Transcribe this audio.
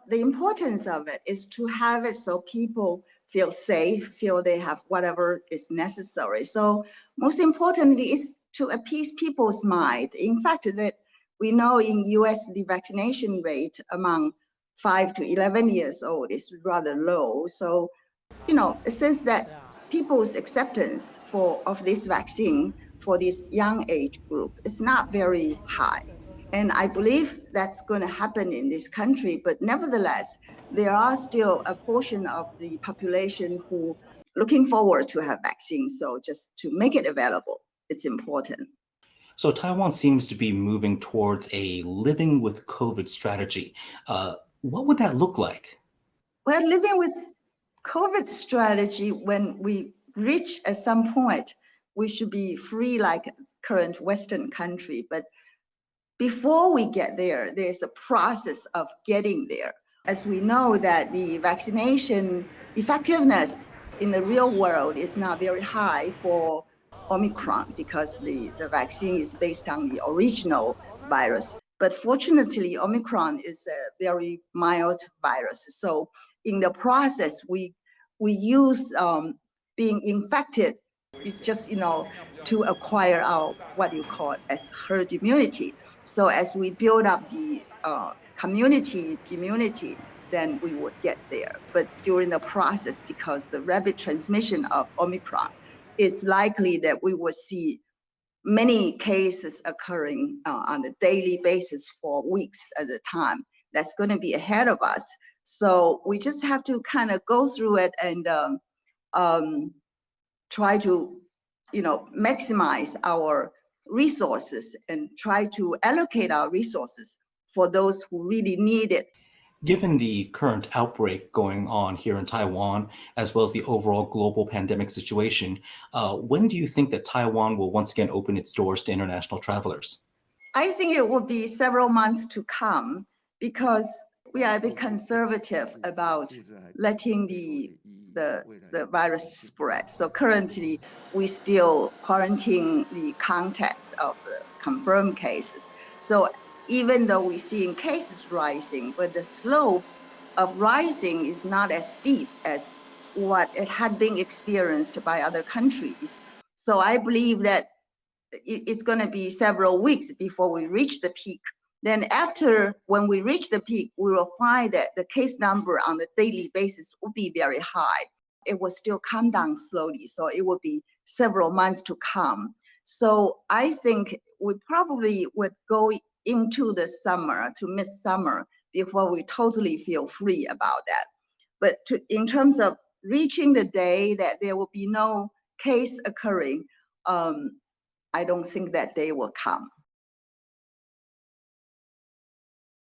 the importance of it is to have it so people feel safe, feel they have whatever is necessary. So most importantly is to appease people's mind. In fact, that we know in US, the vaccination rate among 5 to 11 years old is rather low. So, since that people's acceptance of this vaccine for this young age group is not very high. And I believe that's going to happen in this country. But nevertheless, there are still a portion of the population who looking forward to have vaccines. So just to make it available, it's important. So Taiwan seems to be moving towards a living with COVID strategy. What would that look like? Well, living with COVID strategy, when we reach at some point, we should be free like current Western country. But before we get there, there's a process of getting there. As we know that the vaccination effectiveness in the real world is not very high for Omicron because the vaccine is based on the original virus. But fortunately, Omicron is a very mild virus. So in the process, we use being infected, it's just, to acquire our, what you call as herd immunity. So as we build up the community immunity, then we would get there. But during the process, because the rapid transmission of Omicron, it's likely that we will see many cases occurring on a daily basis for weeks at a time. That's going to be ahead of us. So we just have to kind of go through it and try to, maximize our resources and try to allocate our resources for those who really need it. Given the current outbreak going on here in Taiwan, as well as the overall global pandemic situation, when do you think that Taiwan will once again open its doors to international travelers? I think it will be several months to come because we are a bit conservative about letting the virus spread. So currently, we still quarantine the contacts of the confirmed cases. So even though we're seeing cases rising, but the slope of rising is not as steep as what it had been experienced by other countries. So I believe that it's going to be several weeks before we reach the peak. Then when we reach the peak, we will find that the case number on the daily basis will be very high. It will still come down slowly, so it will be several months to come. So I think we probably would go into the summer to midsummer before we totally feel free about that. But in terms of reaching the day that there will be no case occurring, I don't think that day will come.